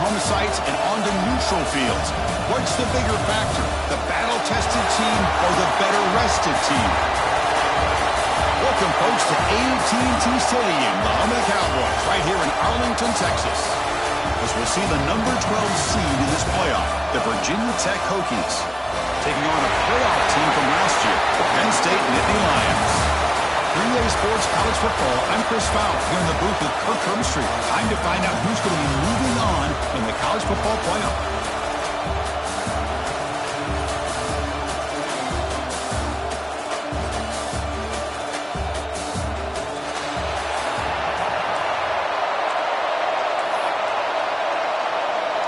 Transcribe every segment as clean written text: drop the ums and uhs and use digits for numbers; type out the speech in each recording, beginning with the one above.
home sites and onto neutral fields. What's the bigger factor, the battle-tested team or the better-rested team? Welcome, folks, to AT&T Stadium, the home of the Cowboys, right here in Arlington, Texas. As we'll see the number 12 seed in this playoff, the Virginia Tech Hokies, taking on a playoff team from last year, the Penn State Nittany Lions. 3A Sports College Football, I'm Chris Fowler, here in the booth with Kirk Herbstreit. Time to find out who's going to be moving on in the college football playoff.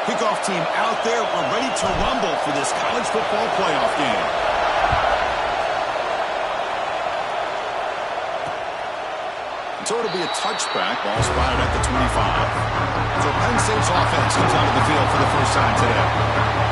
Kickoff team out there. We're ready to rumble for this college football playoff game. So it'll be a touchback. Ball spotted at the 25. So Penn State's offense comes onto the field for the first time today.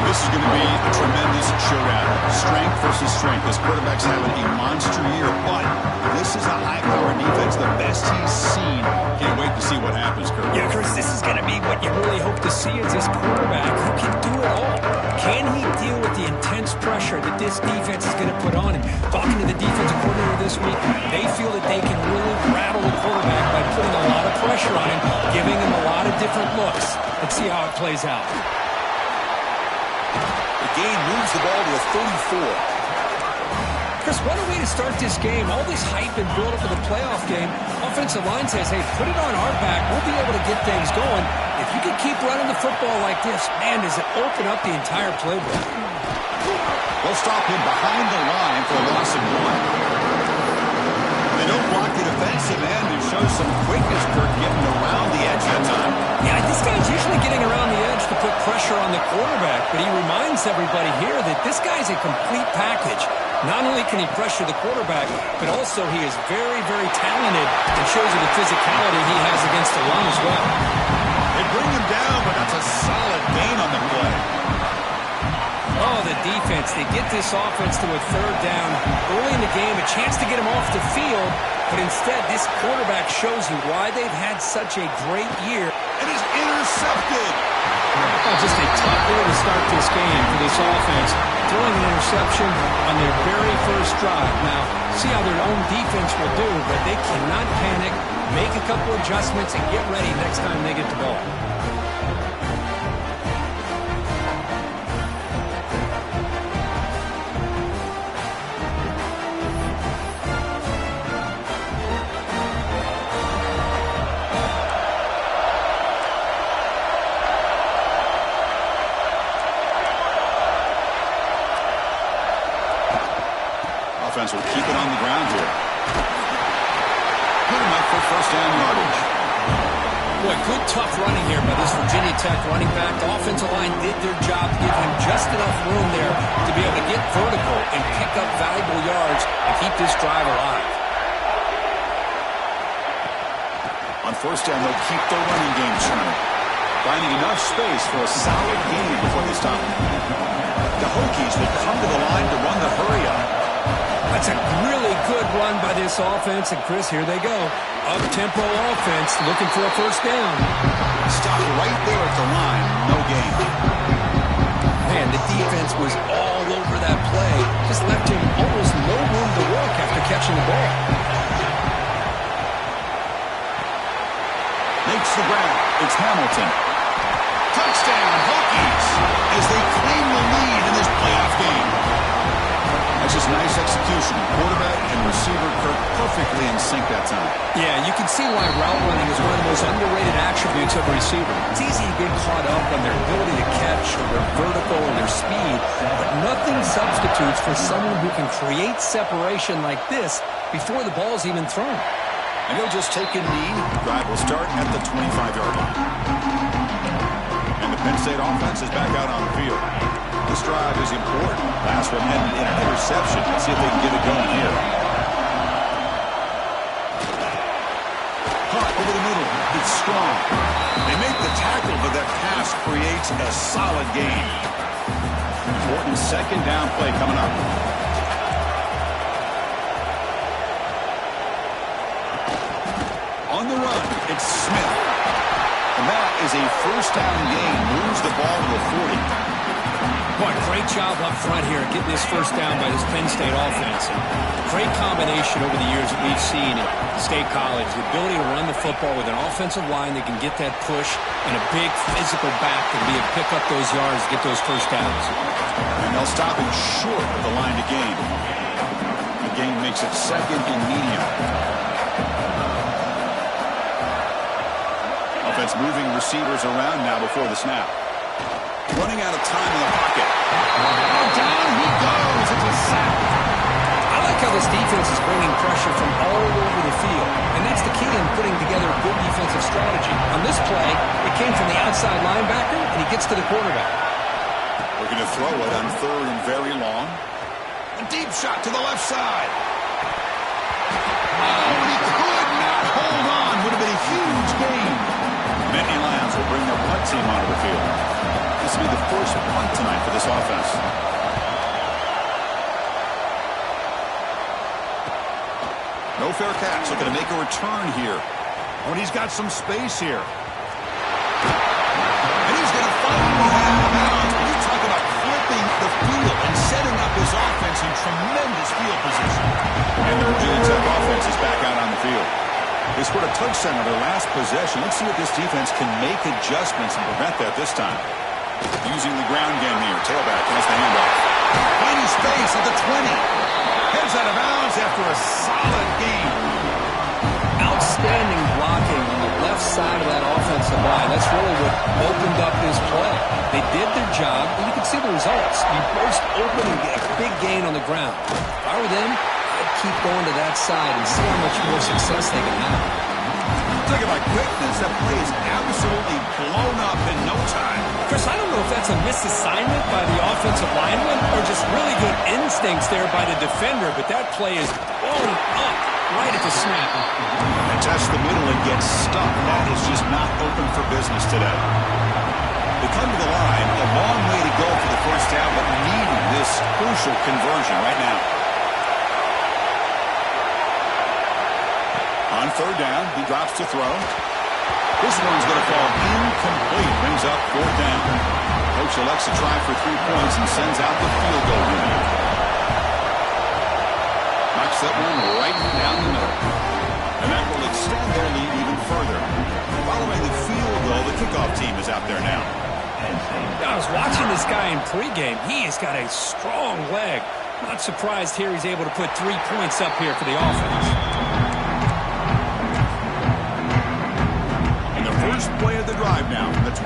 This is going to be a tremendous showdown. Strength versus strength. This quarterback's having a monster year, but this is a high-powered defense, the best he's seen. Can't wait to see what happens, Kirk. Yeah, Chris, this is going to be what you really hope to see is this quarterback who can do it all. Can he deal with the intense pressure that this defense is going to put on him? Talking to the defensive coordinator this week, they feel that they can really rattle the quarterback by putting a lot of pressure on him, giving him a lot of different looks. Let's see how it plays out. The game moves the ball to a 34. Chris, what a way to start this game. All this hype and build up for the playoff game. Offensive line says, hey, put it on our back. We'll be able to get things going. If you can keep running the football like this, man, does it open up the entire playbook. They'll stop him behind the line for a loss of 1. They don't block the defensive end and show some quickness, Kirk, getting around the edge that time. Yeah, this guy's usually getting around the edge to put pressure on the quarterback, but he reminds everybody here that this guy's a complete package. Not only can he pressure the quarterback, but also he is very, very talented and shows you the physicality he has against the run as well. They bring him down, but that's a solid gain on the play. Oh, the defense. They get this offense to a third down early in the game, a chance to get him off the field, but instead this quarterback shows you why they've had such a great year. It is intercepted. Oh, just a tough way to start this game for this offense. Throwing an interception on their very first drive. Now, see how their own defense will do, but they cannot panic, make a couple adjustments, and get ready next time they get the ball. Will keep it on the ground here. Good enough for first down yardage. Boy, good tough running here by this Virginia Tech running back. The offensive line did their job, give him just enough room there to be able to get vertical and pick up valuable yards and keep this drive alive. On first down, they'll keep their running game churning, finding enough space for a solid gain before they stop. The Hokies will come to the line to run the hurry-up. That's a really good run by this offense, and Chris, here they go. Up-tempo offense, looking for a first down. Stop right there at the line, no gain. Man, the defense was all over that play. Just left him almost no room to work after catching the ball. Makes the grab. It's Hamilton. Touchdown, Hokies, as they claim the lead in this playoff game. That's just nice execution. Quarterback and receiver Kirk perfectly in sync that time. Yeah, you can see why route running is one of the most underrated attributes of a receiver. It's easy to get caught up on their ability to catch or their vertical or their speed, but nothing substitutes for someone who can create separation like this before the ball's even thrown. And he'll just take a knee. Drive will start at the 25-yard line. And the Penn State offense is back out on the field. This drive is important. Last one ended in an interception. Let's see if they can get it going here. Caught over the middle. It's strong. They make the tackle, but that pass creates a solid gain. Important second down play coming up. On the run, it's Smith. And that is a first down gain. Moves the ball to the 40. Boy, great job up front here getting this first down by this Penn State offense. And great combination over the years that we've seen at State College. The ability to run the football with an offensive line that can get that push and a big physical back that can be able to pick up those yards, get those first downs. And they'll stop him short of the line to gain. The gain makes it second and medium. Offense moving receivers around now before the snap. Running out of time in the pocket. Oh, down he goes. It's a sack. I like how this defense is bringing pressure from all over the field. And that's the key in putting together a good defensive strategy. On this play, it came from the outside linebacker, and he gets to the quarterback. We're going to throw it on third and very long. A deep shot to the left side. Oh, and he could not hold on. Would have been a huge gain. Nittany Lions will bring their punt team onto the field. This will be the first punt tonight for this offense. No fair catch. Looking to make a return here. Oh, and he's got some space here. And he's going to finally have him out. You talk about flipping the field and setting up his offense in tremendous field position. And the Virginia Tech offense is back out on the field. They scored a touchdown on their last possession. Let's see if this defense can make adjustments and prevent that this time. Using the ground game here. Tailback has the handoff. Finding space at the 20. Heads out of bounds after a solid game. Outstanding blocking on the left side of that offensive line. That's really what opened up this play. They did their job, and you can see the results. You burst open and get a big gain on the ground. If I were them, I'd keep going to that side and see how much more success they can have. Think about quickness. That play is absolutely blown up in no time. Chris, I don't know if that's a misassignment by the offensive lineman or just really good instincts there by the defender, but that play is blown up right at the snap. And test the middle and get stuck. That is just not open for business today. They come to the line, a long way to go for the first down, but needing this crucial conversion right now. On third down, he drops to throw. This one's going to fall incomplete. Brings up fourth down. Coach elects to try for 3 points and sends out the field goal unit. Knocks that one right down the middle. And that will extend their lead even further. Following the field goal, the kickoff team is out there now. I was watching this guy in pregame. He has got a strong leg. Not surprised here he's able to put 3 points up here for the offense. First play of the drive now from the 25.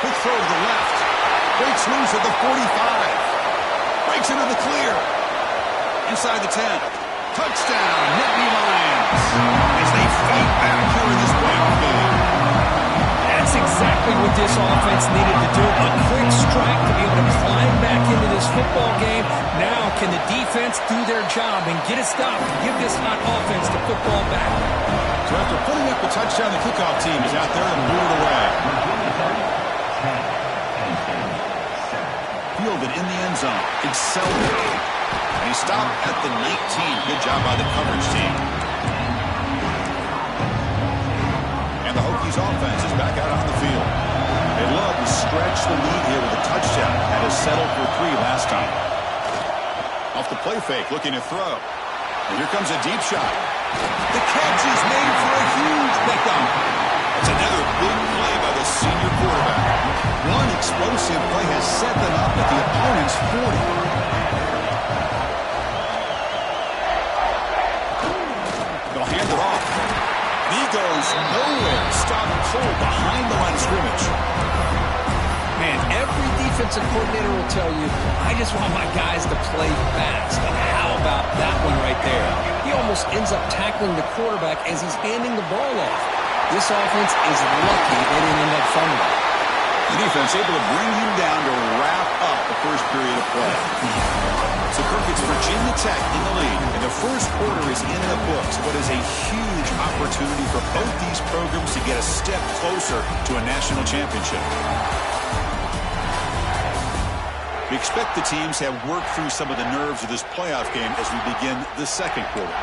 Quick throw to the left. Breaks loose at the 45. Breaks into the clear. Inside the 10. Touchdown, Nittany Lions. As they fight back here in this playoff game. That's exactly what this offense needed to do. A quick strike to be able to climb back into this football game. Now, can the defense do their job and get a stop to give this hot offense the football back? So after putting up the touchdown, the kickoff team is out there and blew it away. Fielded in the end zone. Accelerated. And he stopped at the 19. Good job by the coverage team. And the Hokies offense is back out on the field. They love to stretch the lead here with a touchdown. Had us settled for 3 last time. Off the play fake, looking to throw. And here comes a deep shot. The catch is made for a huge pickup. It's another big play by the senior quarterback. One explosive play has set them up at the opponent's 40. They'll hand it off. He goes nowhere. Stop cold behind the line of scrimmage. Man, every defensive coordinator will tell you, I just want my guys to play fast. And how about that one right there? He almost ends up tackling the quarterback as he's handing the ball off. This offense is lucky they didn't end up fumbling. The defense able to bring him down to wrap up the first period of play. So, Kirk, it's Virginia Tech in the lead, and the first quarter is in the books. What is a huge opportunity for both these programs to get a step closer to a national championship. We expect the teams to have worked through some of the nerves of this playoff game as we begin the second quarter.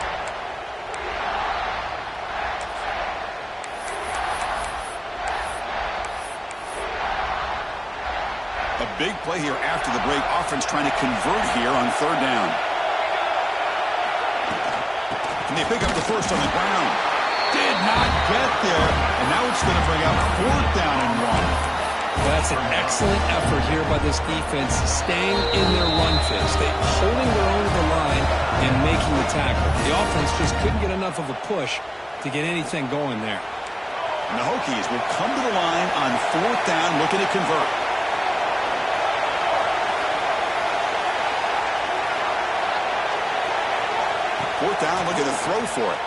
A big play here after the break. Offense trying to convert here on third down. And they pick up the first on the ground. Did not get there. And now it's going to bring up fourth down and 1. That's an excellent effort here by this defense, staying in their run phase. They're holding their own to the line and making the tackle. The offense just couldn't get enough of a push to get anything going there. And the Hokies will come to the line on fourth down, looking to convert. Fourth down, looking to throw for it.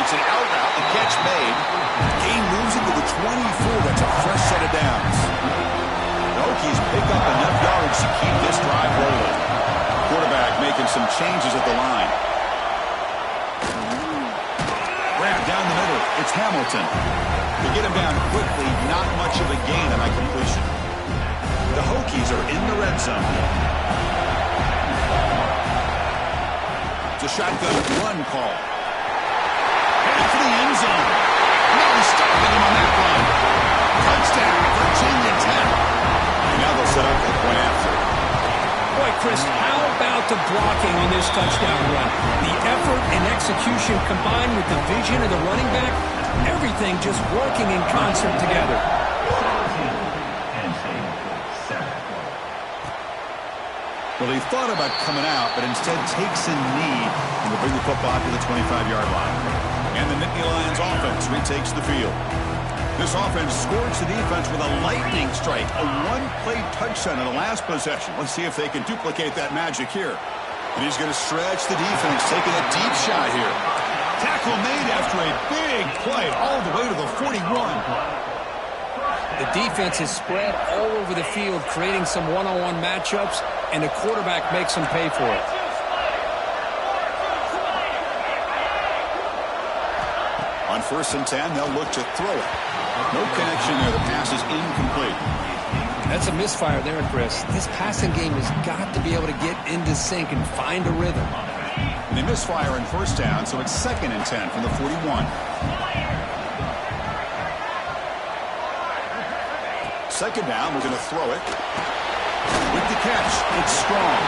It's an out route, the catch made. Gain moves into the 24. That's a fresh set of downs. The Hokies pick up enough yards to keep this drive rolling. Quarterback making some changes at the line. Grab down the middle. It's Hamilton. They get him down quickly. Not much of a gain on that completion. The Hokies are in the red zone. It's a shotgun run call. Headed for the end zone. No stopping him on that run. Touchdown, Virginia Tech. Now they'll set up the point after. Boy, Chris, how about the blocking on this touchdown run? The effort and execution combined with the vision of the running back, everything just working in concert together. Well, he thought about coming out, but instead takes a knee and will bring the football to the 25-yard line. And the Nittany Lions offense retakes the field. This offense scores the defense with a lightning strike, a one-play touchdown in the last possession. Let's see if they can duplicate that magic here. And he's going to stretch the defense, taking a deep shot here. Tackle made after a big play all the way to the 41. The defense is spread all over the field, creating some one-on-one matchups, and the quarterback makes them pay for it. On 1st and 10, they'll look to throw it. No connection there. The pass is incomplete. That's a misfire there, Chris. This passing game has got to be able to get into sync and find a rhythm. And they misfire in 1st down, so it's 2nd and 10 from the 41. 2nd down, we're going to throw it. With the catch, it's Strong.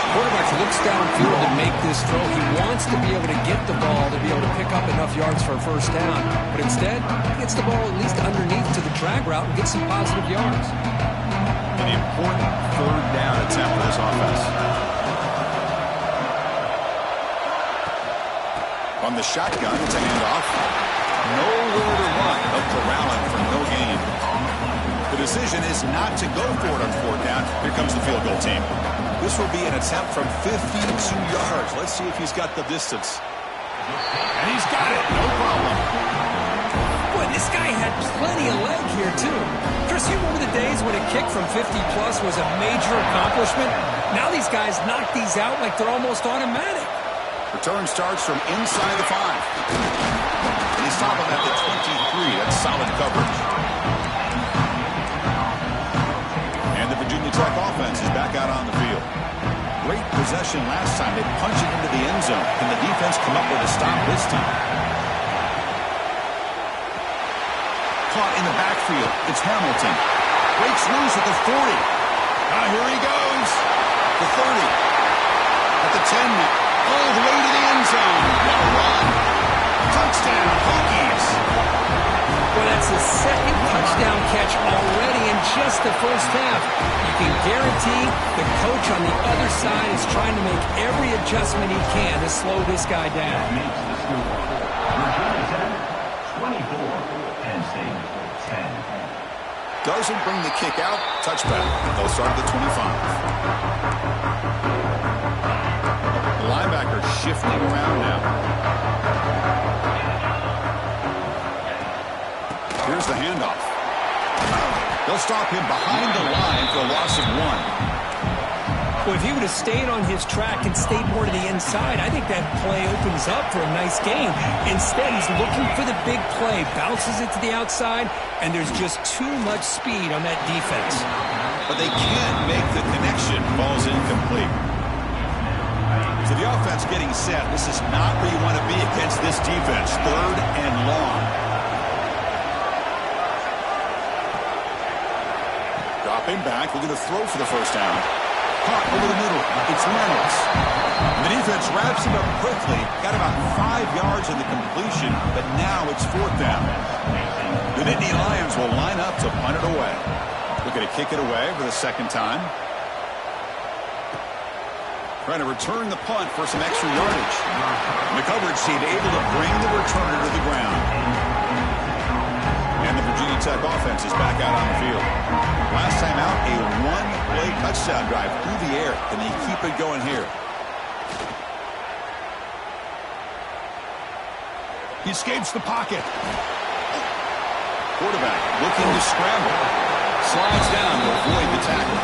Quarterback looks downfield to make this throw. He wants to be able to get the ball to be able to pick up enough yards for a 1st down. But instead, he gets the ball at least underneath to the drag route and gets some positive yards. An important 3rd down attempt for this offense. On the shotgun, it's a handoff. Nowhere to run. They'll corral him for no gain. The decision is not to go for it on 4th down. Here comes the field goal team. This will be an attempt from 52 yards. Let's see if he's got the distance. And he's got it. No problem. Boy, this guy had plenty of leg here, too. Chris, you remember the days when a kick from 50-plus was a major accomplishment? Now these guys knock these out like they're almost automatic. Return starts from inside the 5. And he's stopping at the 23. That's solid coverage. And the Virginia Tech offense is back out on the field. Great possession last time. They punch it into the end zone. Can the defense come up with a stop this time? Caught in the backfield. It's Hamilton. Breaks loose at the 40. Here he goes. The 30. At the 10 now. All the way to the end zone. What a run. Touchdown, Hokies. Well, that's his 2nd touchdown catch already in just the 1st half. You can guarantee the coach on the other side is trying to make every adjustment he can to slow this guy down. Doesn't bring the kick out. Touchback. They'll start at the 25. The linebacker shifting around now. Here's the handoff. They'll stop him behind the line for a loss of 1. Well, if he would have stayed on his track and stayed more to the inside, I think that play opens up for a nice gain. Instead, he's looking for the big play, bounces it to the outside, and there's just too much speed on that defense. but they can't make the connection. Ball's incomplete. So the offense getting set. This is not where you want to be against this defense. 3rd and long. Dropping back, looking to throw for the first down. Caught over the middle. It's Reynolds. The defense wraps him up quickly. Got about 5 yards in the completion, but now it's 4th down. The Nittany Lions will line up to punt it away. Looking to kick it away for the 2nd time. Trying to return the punt for some extra yardage. The coverage team able to bring the returner to the ground. And the Virginia Tech offense is back out on the field. Last time out, a 1-play touchdown drive through the air. Can they keep it going here? He escapes the pocket. Quarterback looking to scramble. Slides down to avoid the tackle.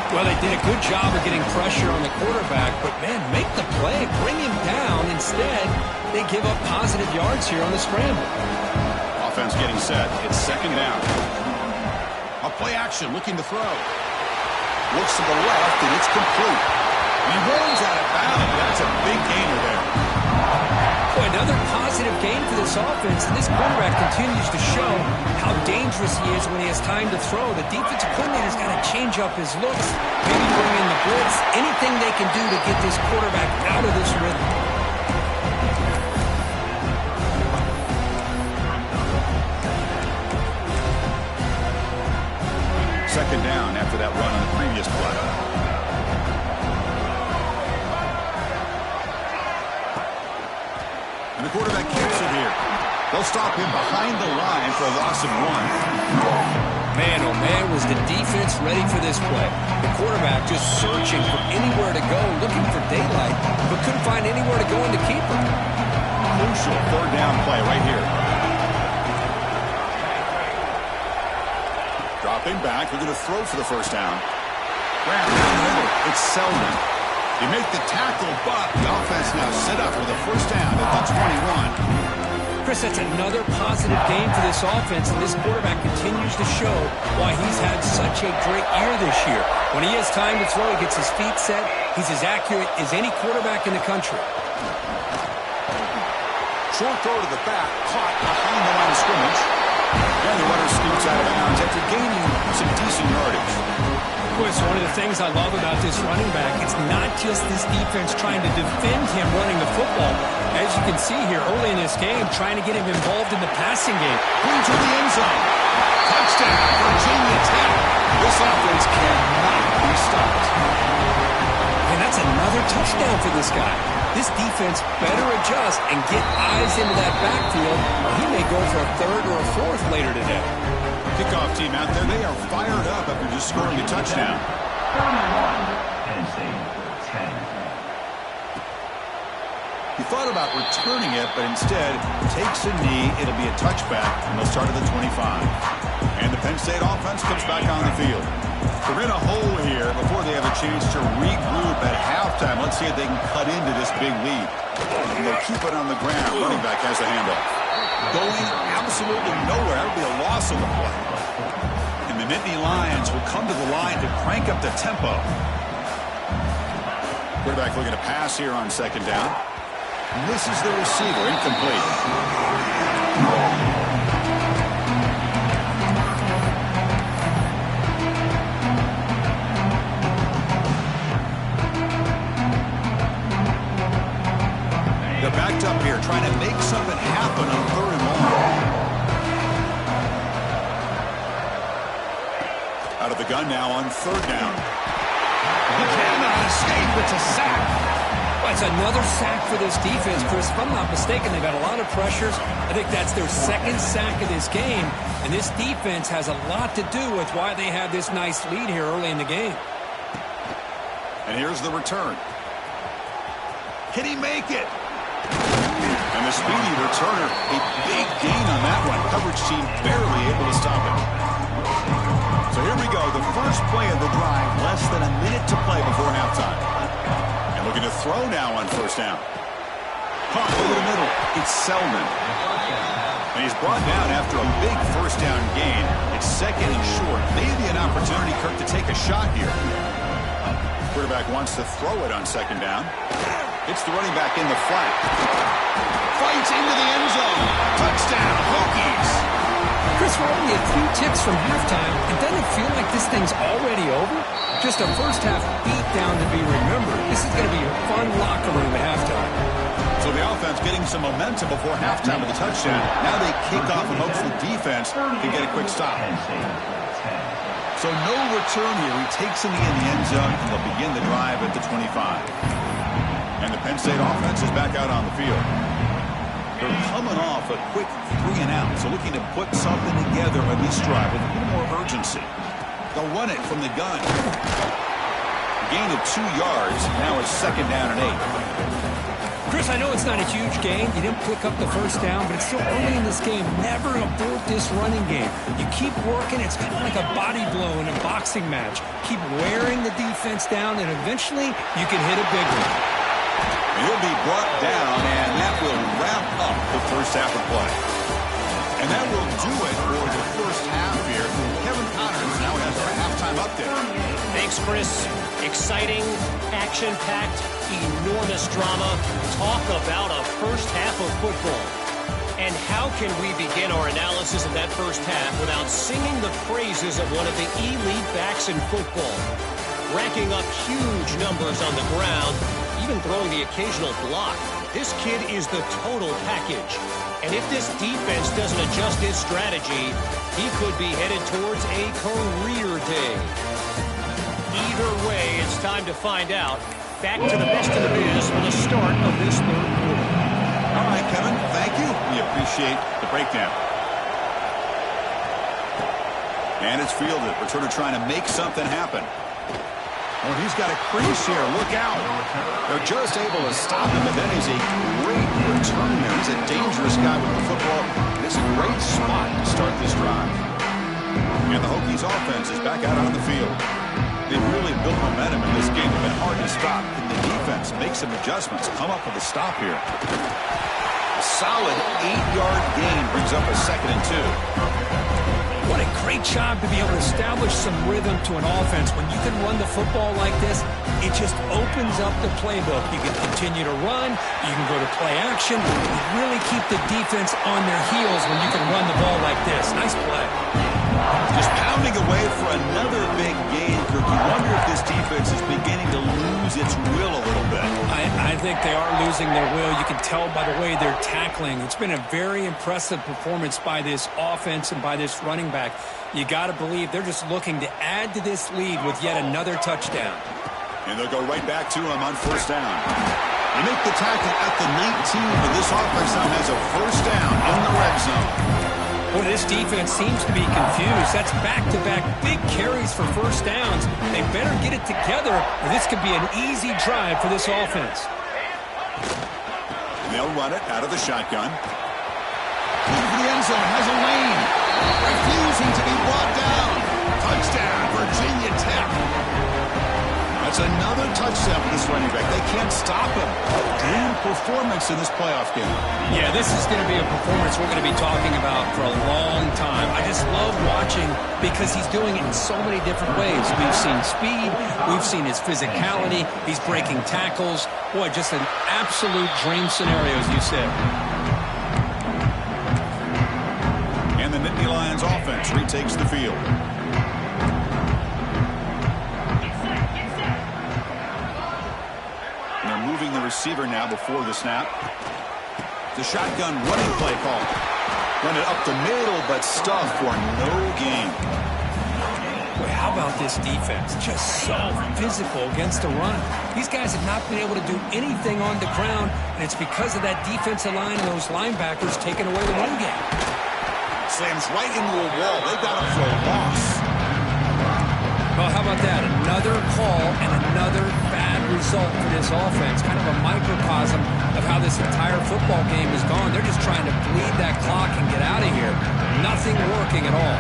Well, they did a good job of getting pressure on the quarterback, but, man, make the play, bring him down. Instead, they give up positive yards here on the scramble. Offense getting set. It's 2nd down. A play action, looking to throw. Looks to the left, and it's complete. And he rolls out of bounds. That's a big gainer there. Boy, another positive game for this offense, and this quarterback continues to show how dangerous he is when he has time to throw. The defensive coordinator's got to change up his looks, maybe bring in the blitz, anything they can do to get this quarterback out of this rhythm. Second down after that run on the previous play. And the quarterback keeps it here. They'll stop him behind the line for a loss of 1. Man, oh man, was the defense ready for this play. The quarterback just searching for anywhere to go, looking for daylight, but couldn't find anywhere to go in the keeper. Crucial 3rd down play right here. Dropping back, looking to throw for the first down. Grab down the middle. It's Selden. You make the tackle, but the offense now set up with a first down at the 21. Chris, that's another positive game for this offense, and this quarterback continues to show why he's had such a great year this year. When he has time to throw, he gets his feet set. He's as accurate as any quarterback in the country. Short throw to the back, caught behind the line of scrimmage. And the runner scoots out of bounds after gaining some decent yardage. Boy, so one of the things I love about this running back, it's not just this defense trying to defend him running the football. As you can see here early in this game, trying to get him involved in the passing game. Into the end zone. Touchdown, Virginia Tech. This offense cannot be stopped. And that's another touchdown for this guy. This defense better adjust and get eyes into that backfield, or he may go for a 3rd or a 4th later today. Kickoff team out there, they are fired up after just scoring a touchdown. He thought about returning it, but instead takes a knee. It'll be a touchback, and they'll start at the 25. And the Penn State offense comes back on the field. They're in a hole here before they have a chance to regroup at halftime. Let's see if they can cut into this big lead. And they'll keep it on the ground. Running back has the handoff. Going absolutely nowhere. That would be a loss on the play. And the Nittany Lions will come to the line to crank up the tempo. Quarterback looking to pass here on 2nd down. Misses the receiver. Incomplete. They're backed up here trying to make something happen on 3rd and long. Out of the gun now on 3rd down. He cannot escape. It's a sack. Well, it's another sack for this defense, Chris. If I'm not mistaken, they've had a lot of pressures. I think that's their 2nd sack of this game. And this defense has a lot to do with why they have this nice lead here early in the game. And here's the return. Can he make it? And the speedy returner, a big gain on that one. Coverage team barely able to stop it. So here we go, the first play of the drive, less than a minute to play before halftime. And looking to throw now on 1st down. Caught over the middle. It's Selman. And he's brought down after a big first down gain. It's second and short. Maybe an opportunity, Kirk, to take a shot here. Quarterback wants to throw it on second down. It's the running back in the flat. Fights into the end zone. Touchdown, Hokies. Chris, we're only a few ticks from halftime. It doesn't feel like this thing's already over. Just a first-half beatdown to be remembered. This is going to be a fun locker room at halftime. So the offense getting some momentum before halftime with the touchdown. Now they kick off and hopes the defense can get a quick stop. So no return here. He takes in the end zone, and they'll begin the drive at the 25. And the Penn State offense is back out on the field. They're coming off a quick 3-and-out, so looking to put something together on this drive with a little more urgency. They'll run it from the gun. A gain of 2 yards. Now it's second down and 8. Chris, I know it's not a huge gain. You didn't pick up the first down, but it's still early in this game. Never abort this running game. You keep working. It's kind of like a body blow in a boxing match. Keep wearing the defense down, and eventually you can hit a big one. He'll be brought down, and that will wrap up the first half of play. And that will do it for the first half here. Kevin Connors now has our halftime update. Thanks, Chris. Exciting, action-packed, enormous drama. Talk about a first half of football. And how can we begin our analysis of that first half without singing the praises of one of the elite backs in football? Racking up huge numbers on the ground, even throwing the occasional block. This kid is the total package. And if this defense doesn't adjust its strategy, he could be headed towards a career day. Either way, it's time to find out. Back to the best of the biz for the start of this third quarter. All right, Kevin, thank you. We appreciate the breakdown. And it's fielded. Returner trying to make something happen. Oh, he's got a crease here. Look out. They're just able to stop him, but then he's a great returner. He's a dangerous guy with the football. It's a great spot to start this drive. And the Hokies offense is back out on the field. They've really built momentum in this game. It's been hard to stop. Can the defense make some adjustments? Come up with a stop here. A solid 8-yard gain brings up a second and 2. What a great job to be able to establish some rhythm to an offense. When you can run the football like this, it just opens up the playbook. You can continue to run. You can go to play action. You really keep the defense on their heels when you can run the ball like this. Nice play. Just pounding away for another big gain. You wonder if this defense is beginning to lose its will a little bit. I think they are losing their will. You can tell by the way they're tackling. It's been a very impressive performance by this offense and by this running back. You got to believe they're just looking to add to this lead with yet another touchdown. And they'll go right back to him on first down. They make the tackle at the 19, but this offense now has a first down in the red zone. Boy, this defense seems to be confused. That's back-to-back big carries for first downs. They better get it together, or this could be an easy drive for this offense. They'll run it out of the shotgun. Looking for the end zone, has a lane. Refusing to be brought down. Touchdown, Virginia Tech. That's another touchdown for this running back. They can't stop him. Damn performance in this playoff game. Yeah, this is going to be a performance we're going to be talking about for a long time. I just love watching because he's doing it in so many different ways. We've seen speed. We've seen his physicality. He's breaking tackles. Boy, just an absolute dream scenario, as you said. And the Nittany Lions offense retakes the field. Moving the receiver now before the snap. The shotgun running play call. Run it up the middle, but stuffed for no gain. Boy, how about this defense? Just so physical against the run. These guys have not been able to do anything on the ground, and it's because of that defensive line and those linebackers taking away the run game. Slams right into a wall. They got him for a loss. Well, how about that? Another call and another bad result for this offense. Kind of a microcosm of how this entire football game has gone. They're just trying to bleed that clock and get out of here. Nothing working at all.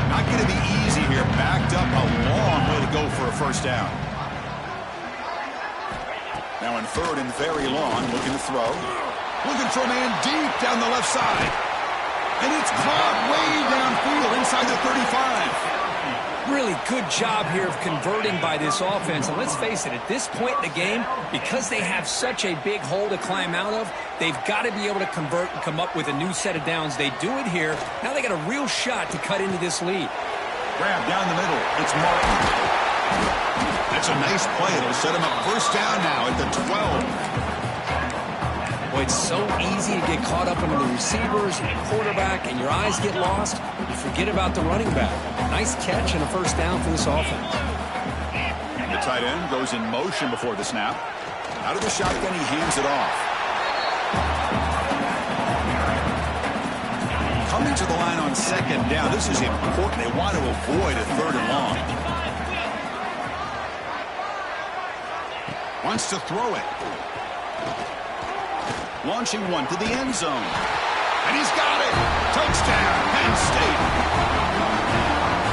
Not going to be easy here. Backed up a long way to go for a first down. Now in third and very long, looking to throw. Looking for a man deep down the left side. And it's caught way downfield inside the 35. Really good job here of converting by this offense. And let's face it, at this point in the game, because they have such a big hole to climb out of, they've got to be able to convert and come up with a new set of downs. They do it here. Now they got a real shot to cut into this lead. Grab down the middle. It's Martin. That's a nice play. It'll set him up first down now at the 12. Boy, it's so easy to get caught up into the receivers and the quarterback, and your eyes get lost. You forget about the running back. Nice catch and a first down for this offense. The tight end goes in motion before the snap. Out of the shotgun, he hands it off. Coming to the line on second down. This is important. They want to avoid a third and long. Wants to throw it. Launching one to the end zone. And he's got it. Touchdown, Penn State.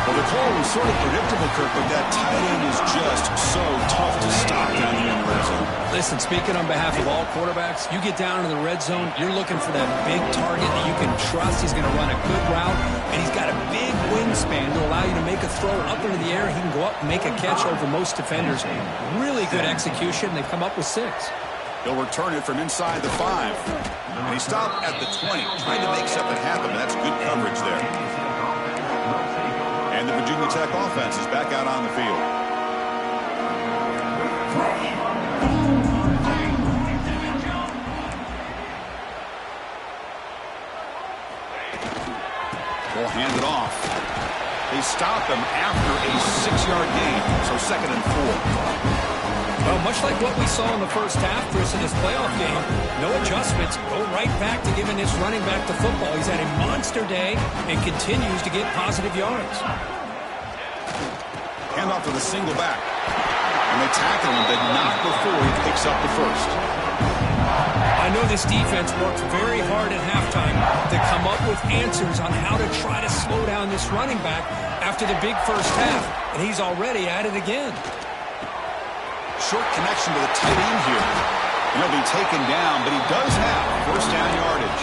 Well, the call was sort of predictable, Kirk, but that tight end is just so tough to stop down here in the red zone. Listen, speaking on behalf of all quarterbacks, you get down into the red zone, you're looking for that big target that you can trust. He's going to run a good route, and he's got a big wingspan to allow you to make a throw up into the air. He can go up and make a catch over most defenders. Really good execution. They've come up with 6. He'll return it from inside the 5. And he stopped at the 20, trying to make something happen. That's good coverage there. And the Virginia Tech offense is back out on the field. They'll hand it off. They stop him after a 6-yard gain, so 2nd and 4. Well, much like what we saw in the first half, Chris, in this playoff game, no adjustments, go right back to giving this running back the football. He's had a monster day and continues to get positive yards. Hand off to the single back. And they tackle him, but not before he picks up the first. I know this defense worked very hard at halftime to come up with answers on how to try to slow down this running back after the big first half, and he's already at it again. Short connection to the tight end here. And he'll be taken down, but he does have first down yardage.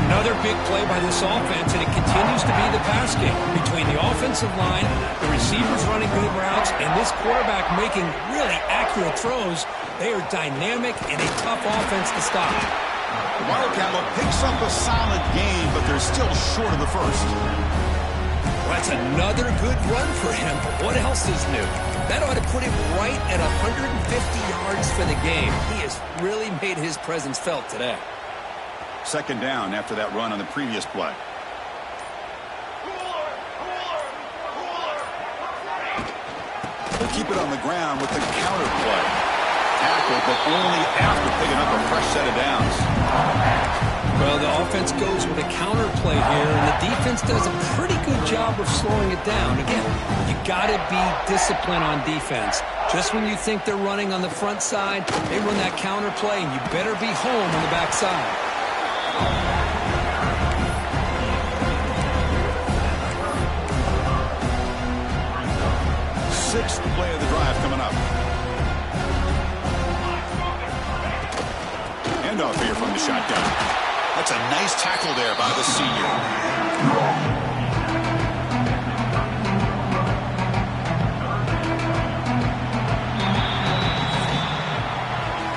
Another big play by this offense, and it continues to be the pass game between the offensive line, the receivers running good routes, and this quarterback making really accurate throws. They are dynamic and a tough offense to stop. The Wildcat picks up a solid game, but they're still short of the first. Well, that's another good run for him, but what else is new? That ought to put him right at 150 yards for the game. He has really made his presence felt today. 2nd down after that run on the previous play. They'll keep it on the ground with the counter play. Tackled, but only after picking up a fresh set of downs. Well, the offense goes with a counter play here, and the defense does a pretty good job of slowing it down. Again, you got to be disciplined on defense. Just when you think they're running on the front side, they run that counter play, and you better be home on the back side. 6th play of the drive coming up. Handoff here from the shotgun. That's a nice tackle there by the senior.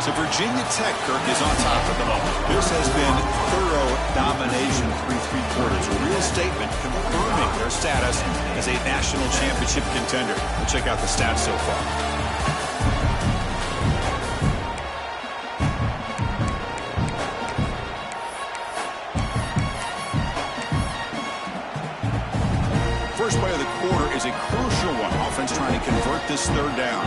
So Virginia Tech, Kirk, is on top at the moment. This has been thorough domination through 3 quarters. A real statement confirming their status as a national championship contender. We'll check out the stats so far. First play of the quarter is a crucial one. Offense trying to convert this 3rd down.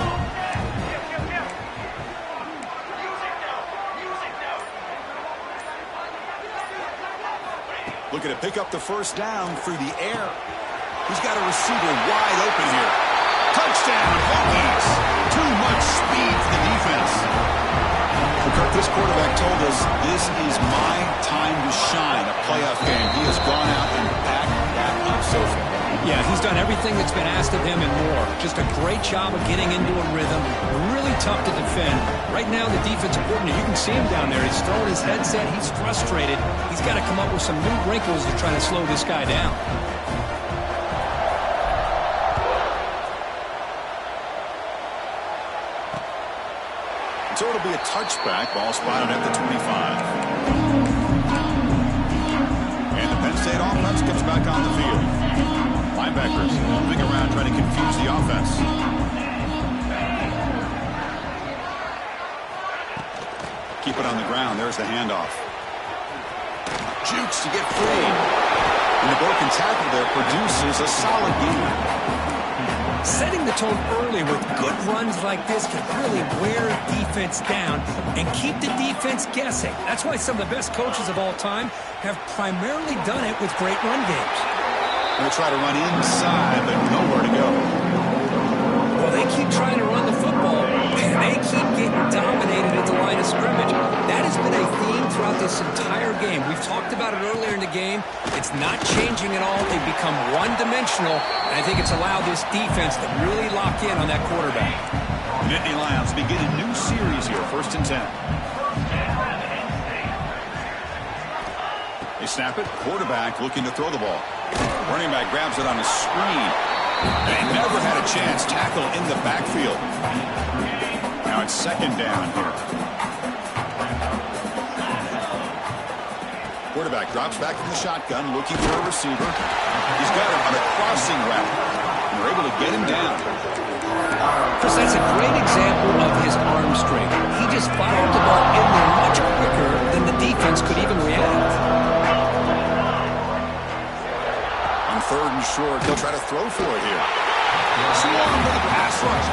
Looking to pick up the first down through the air. He's got a receiver wide open here. Touchdown, Hokies. Too much speed for the defense. Well, Kirk, this quarterback told us this is my time to shine, a playoff game. He has gone out and backed that up so far. Yeah, he's done everything that's been asked of him and more. Just a great job of getting into a rhythm. Really tough to defend. Right now, the defensive coordinator, you can see him down there. He's throwing his headset. He's frustrated. He's got to come up with some new wrinkles to try to slow this guy down. So it'll be a touchback. Ball spotted at the 25. And the Penn State offense comes back on the field. Linebackers moving around trying to confuse the offense. Keep it on the ground. There's the handoff. Jukes to get free. And the broken tackle there produces a solid gain. Setting the tone early with good runs like this can really wear defense down and keep the defense guessing. That's why some of the best coaches of all time have primarily done it with great run games. Going to try to run inside, but nowhere to go. Well, they keep trying to run the football, and they keep getting dominated at the line of scrimmage. That has been a theme throughout this entire game. We've talked about it earlier in the game. It's not changing at all. They've become one-dimensional, and I think it's allowed this defense to really lock in on that quarterback. Nittany Lions begin a new series here, 1st and 10. They snap it. Quarterback looking to throw the ball. Running back grabs it on a screen. They never had a chance. Tackle in the backfield. Now it's 2nd down here. Quarterback drops back from the shotgun, looking for a receiver. He's got him on a crossing route. And they're able to get him down. Chris, that's a great example of his arm strength. He just fired the ball in there much quicker than the defense could even react. On 3rd and short, they'll try to throw for it here. Swarm for the pass rush.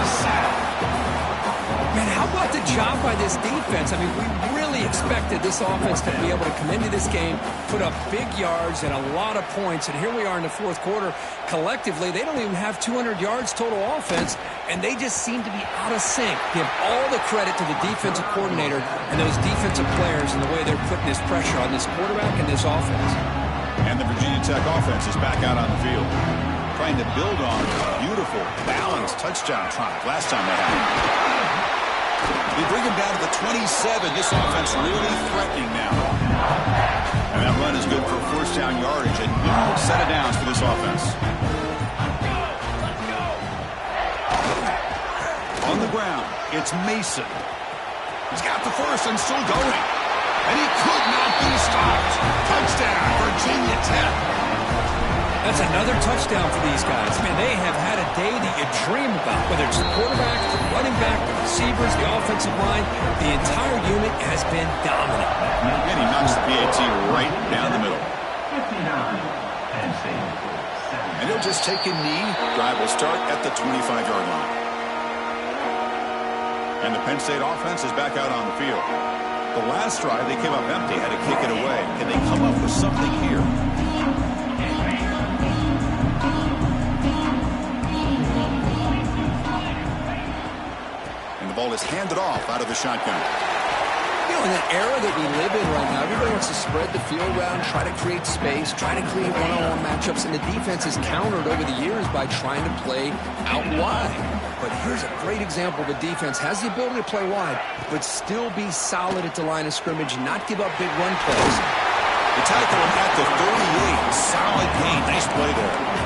Man, how about the job by this defense? I mean, we really expected this offense to be able to come into this game, put up big yards and a lot of points, and here we are in the 4th quarter. Collectively, they don't even have 200 yards total offense, and they just seem to be out of sync. Give all the credit to the defensive coordinator and those defensive players and the way they're putting this pressure on this quarterback and this offense. And the Virginia Tech offense is back out on the field, trying to build on a beautiful, balanced touchdown drive last time they had it. They bring him down to the 27. This offense really threatening now. And that run is good for 1st down yardage. A new set of downs for this offense. On the ground, it's Mason. He's got the first and still going. And he could not be stopped. Touchdown, Virginia Tech. That's another touchdown for these guys. Man, they have had a day that you dream about, whether it's the quarterback, the running back, the receivers, the offensive line. The entire unit has been dominant. And he knocks the PAT right down the middle. And he'll just take a knee. Drive will start at the 25-yard line. And the Penn State offense is back out on the field. The last drive, they came up empty, had to kick it away. Can they come up with something here? Ball is handed off out of the shotgun. You know, in the era that we live in right now, everybody wants to spread the field around, try to create space, try to create one-on-one matchups, and the defense has countered over the years by trying to play out wide. But here's a great example of a defense has the ability to play wide, but still be solid at the line of scrimmage and not give up big run plays. The tackle at the 38. Solid gain. Nice play there.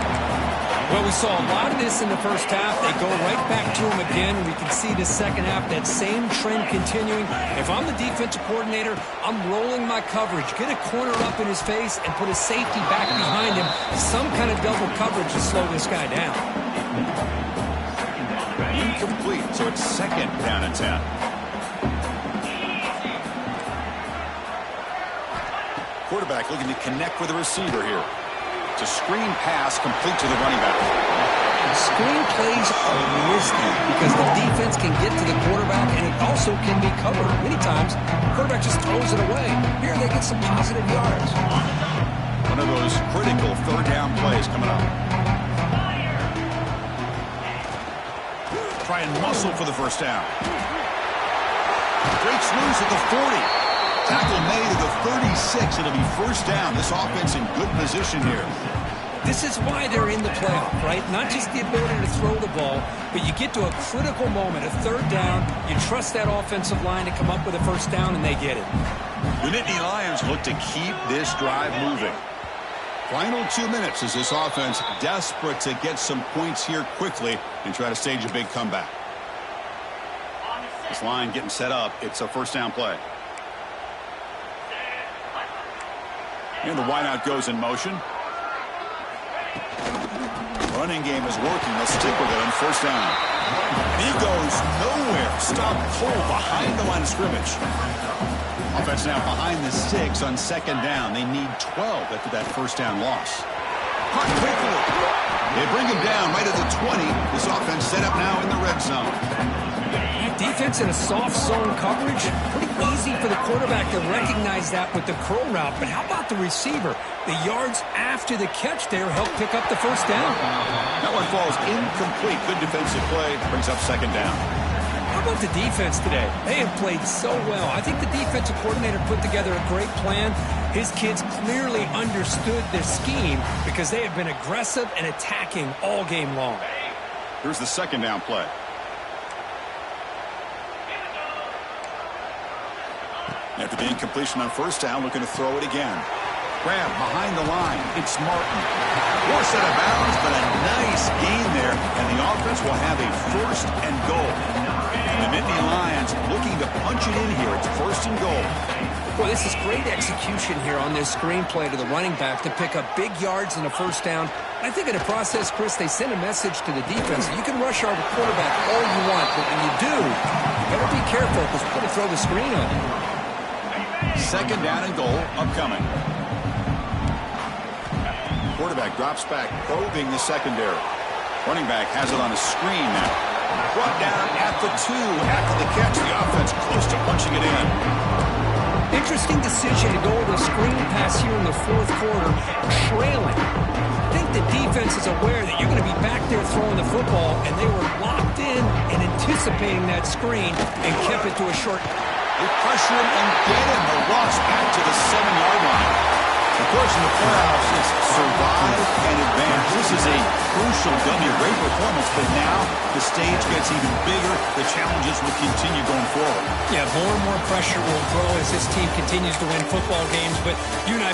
Well, we saw a lot of this in the first half. They go right back to him again. We can see the second half, that same trend continuing. If I'm the defensive coordinator, I'm rolling my coverage. Get a corner up in his face and put a safety back behind him. Some kind of double coverage to slow this guy down. Incomplete, so it's 2nd down and 10. Quarterback looking to connect with the receiver here. It's a screen pass complete to the running back. Screen plays are risky because the defense can get to the quarterback and it also can be covered. Many times, the quarterback just throws it away. Here they get some positive yards. One of those critical 3rd down plays coming up. Try and muscle for the 1st down. Breaks loose at the 40. Tackle made at the 36. It'll be 1st down. This offense in good position here. This is why they're in the playoff, right? Not just the ability to throw the ball, but you get to a critical moment, a third down, you trust that offensive line to come up with a first down, and they get it. The Nittany Lions look to keep this drive moving. Final 2 minutes as this offense desperate to get some points here quickly and try to stage a big comeback. This line getting set up. It's a first down play. And the wideout goes in motion. Running game is working. They'll stick with it on first down. And he goes nowhere. Stop cold behind the line of scrimmage. Offense now behind the 6 on second down. They need 12 after that first down loss. Caught quickly. They bring him down right at the 20. This offense set up now in the red zone. Defense in a soft zone coverage, pretty easy for the quarterback to recognize that with the curl route. But how about the receiver? The yards after the catch there help pick up the first down. That one falls incomplete. Good defensive play. Brings up second down. How about the defense today? They have played so well. I think the defensive coordinator put together a great plan. His kids clearly understood their scheme because they have been aggressive and attacking all game long. Here's the second down play. After the incompletion on first down, looking to throw it again. Grab behind the line. It's Martin. Forced out of bounds, but a nice gain there. And the offense will have a first and goal. And the Nittany Lions looking to punch it in here. It's first and goal. Boy, this is great execution here on this screenplay to the running back to pick up big yards and a first down. I think in the process, Chris, they send a message to the defense. You can rush our quarterback all you want, but when you do, you better be careful because we're going to throw the screen on you. Second down and goal upcoming. Quarterback drops back, probing the secondary. Running back has it on a screen now. Brought down at the 2 after the catch. The offense close to punching it in. Interesting decision to go with a screen pass here in the fourth quarter, trailing. I think the defense is aware that you're going to be back there throwing the football, and they were locked in and anticipating that screen and kept it to a short. They pressure him and get him. The loss back to the 7-yard line. Of course, in the playoffs, it's survive and advance. This is a crucial W. Great performance, but now the stage gets even bigger. The challenges will continue going forward. Yeah, more and more pressure will grow as this team continues to win football games, but you and I